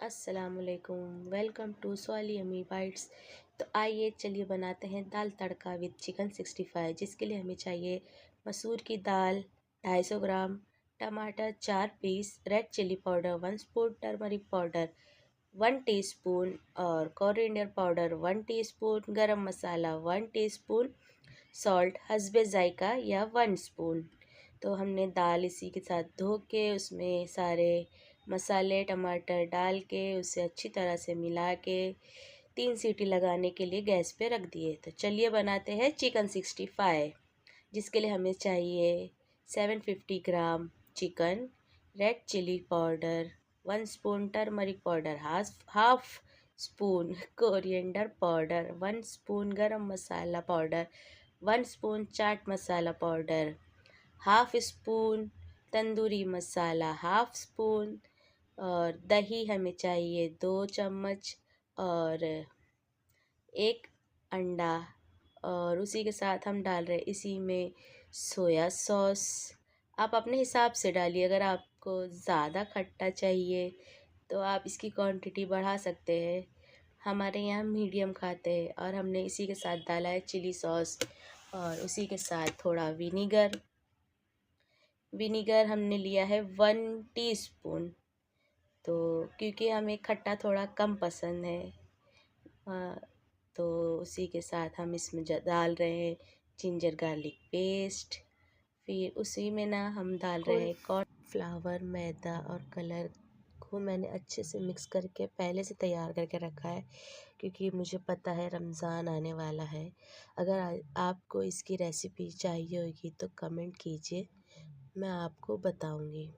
अस्सलामुअलैकुम। Welcome to Solly Yummy Bites. तो आइए चलिए बनाते हैं दाल तड़का विद चिकन 65। जिसके लिए हमें चाहिए मसूर की दाल 250 ग्राम, टमाटर 4 piece, red chilli powder 1 spoon, turmeric powder 1 teaspoon और coriander powder 1 teaspoon, garam masala 1 teaspoon, salt हस्बे जायका या 1 स्पून। तो हमने दाल इसी के साथ धो के उसमें सारे मसाले टमाटर डाल के उसे अच्छी तरह से मिला के 3 सीटी लगाने के लिए गैस पे रख दिए। तो चलिए बनाते हैं चिकन 65। जिसके लिए हमें चाहिए 750 gram chicken, red chilli powder 1 spoon, turmeric powder half spoon, coriander powder 1 spoon, garam masala powder 1 spoon, chaat masala powder half spoon, tandoori masala half spoon और दही हमें चाहिए 2 चम्मच और एक अंडा। और उसी के साथ हम डाल रहे हैं इसी में सोया सॉस। आप अपने हिसाब से डालिए, अगर आपको ज़्यादा खट्टा चाहिए तो आप इसकी क्वांटिटी बढ़ा सकते हैं। हमारे यहाँ मीडियम खाते हैं। और हमने इसी के साथ डाला है चिली सॉस और उसी के साथ थोड़ा विनीगर हमने लिया है 1 टीस्पून। तो क्योंकि हमें खट्टा थोड़ा कम पसंद है, तो उसी के साथ हम इसमें डाल रहे हैं जिंजर गार्लिक पेस्ट। फिर उसी में ना हम डाल रहे हैं कॉर्नफ्लावर, मैदा और कलर को मैंने अच्छे से मिक्स करके पहले से तैयार करके रखा है, क्योंकि मुझे पता है रमज़ान आने वाला है। अगर आपको इसकी रेसिपी चाहिए होगी तो कमेंट कीजिए, मैं आपको बताऊंगी।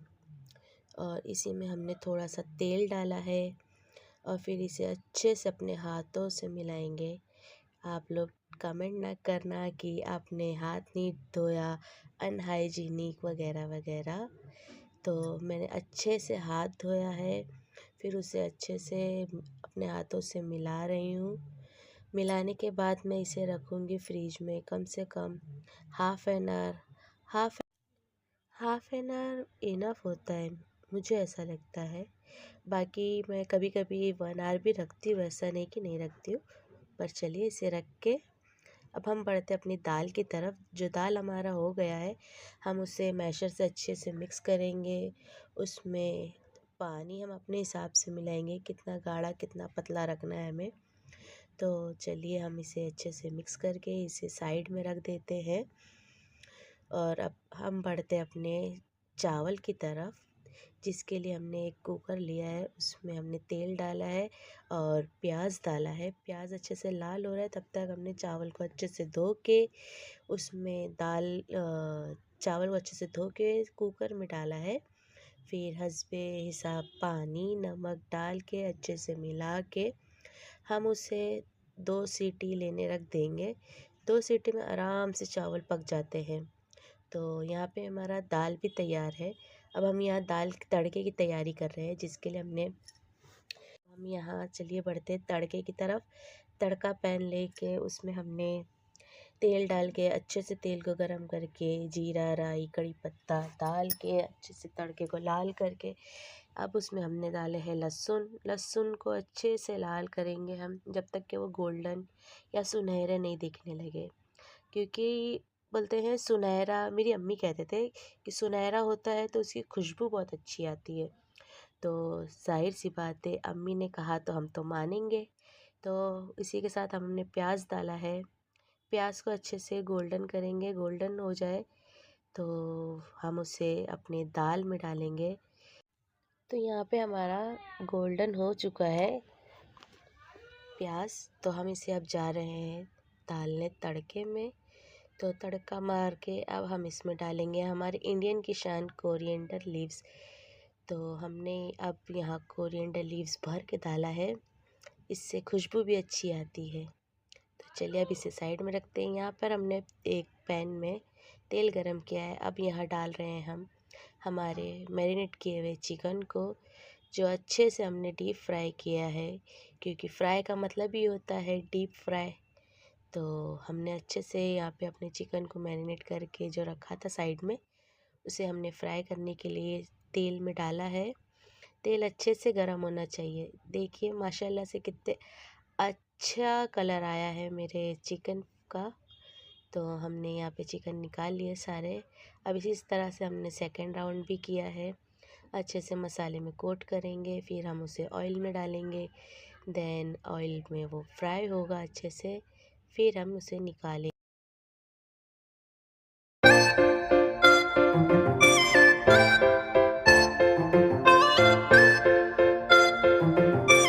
और इसी में हमने थोड़ा सा तेल डाला है और फिर इसे अच्छे से अपने हाथों से मिलाएंगे। आप लोग कमेंट ना करना कि आपने हाथ नहीं धोया, अनहाइजीनिक वगैरह वगैरह। तो मैंने अच्छे से हाथ धोया है, फिर उसे अच्छे से अपने हाथों से मिला रही हूँ। मिलाने के बाद मैं इसे रखूँगी फ्रिज में कम से कम half an hour. Half an hour enough होता है, मुझे ऐसा लगता है। बाकी मैं कभी कभी 1 आवर भी रखती हूँ, ऐसा नहीं कि नहीं रखती हूँ। पर चलिए इसे रख के अब हम बढ़ते अपनी दाल की तरफ। जो दाल हमारा हो गया है, हम उसे मैशर से अच्छे से मिक्स करेंगे। उसमें पानी हम अपने हिसाब से मिलाएंगे, कितना गाढ़ा कितना पतला रखना है हमें। तो चलिए हम इसे अच्छे से मिक्स करके इसे साइड में रख देते हैं। और अब हम बढ़ते अपने चावल की तरफ, जिसके लिए हमने एक कुकर लिया है, उसमें हमने तेल डाला है और प्याज डाला है। प्याज अच्छे से लाल हो रहा है तब तक हमने चावल को अच्छे से धो के उसमें चावल को अच्छे से धो के कुकर में डाला है। फिर हस्बे हिसाब पानी नमक डाल के अच्छे से मिला के हम उसे 2 सीटी लेने रख देंगे। 2 सीटी में आराम से चावल पक जाते हैं। तो यहाँ पे हमारा दाल भी तैयार है। अब हम यहाँ दाल तड़के की तैयारी कर रहे हैं, जिसके लिए हम यहाँ चलिए बढ़ते तड़के की तरफ। तड़का पैन लेके उसमें हमने तेल डाल के अच्छे से तेल को गरम करके जीरा राई कड़ी पत्ता डाल के अच्छे से तड़के को लाल करके अब उसमें हमने डाले हैं लहसुन को अच्छे से लाल करेंगे हम, जब तक कि वो गोल्डन या सुनहरे नहीं दिखने लगे। क्योंकि बोलते हैं सुनहरा, मेरी अम्मी कहते थे कि सुनहरा होता है तो उसकी खुशबू बहुत अच्छी आती है। तो जाहिर सी बात है, अम्मी ने कहा तो हम तो मानेंगे। तो इसी के साथ हमने प्याज डाला है। प्याज को अच्छे से गोल्डन करेंगे, गोल्डन हो जाए तो हम उसे अपने दाल में डालेंगे। तो यहाँ पे हमारा गोल्डन हो चुका है प्याज, तो हम इसे अब जा रहे हैं डालने तड़के में। तो तड़का मार के अब हम इसमें डालेंगे हमारे इंडियन की शान कोरिएंडर लीव्स। तो हमने अब यहाँ कोरिएंडर लीव्स भर के डाला है, इससे खुशबू भी अच्छी आती है। तो चलिए अब इसे साइड में रखते हैं। यहाँ पर हमने एक पैन में तेल गरम किया है। अब यहाँ डाल रहे हैं हम हमारे मैरिनेट किए हुए चिकन को, जो अच्छे से हमने डीप फ्राई किया है, क्योंकि फ्राई का मतलब ही होता है डीप फ्राई। तो हमने अच्छे से यहाँ पे अपने चिकन को मैरिनेट करके जो रखा था साइड में, उसे हमने फ्राई करने के लिए तेल में डाला है। तेल अच्छे से गर्म होना चाहिए। देखिए माशाल्लाह से कितने अच्छा कलर आया है मेरे चिकन का। तो हमने यहाँ पे चिकन निकाल लिए सारे। अब इसी तरह से हमने सेकंड राउंड भी किया है। अच्छे से मसाले में कोट करेंगे, फिर हम उसे ऑयल में डालेंगे। देन ऑयल में वो फ्राई होगा अच्छे से, फिर हम उसे निकालें।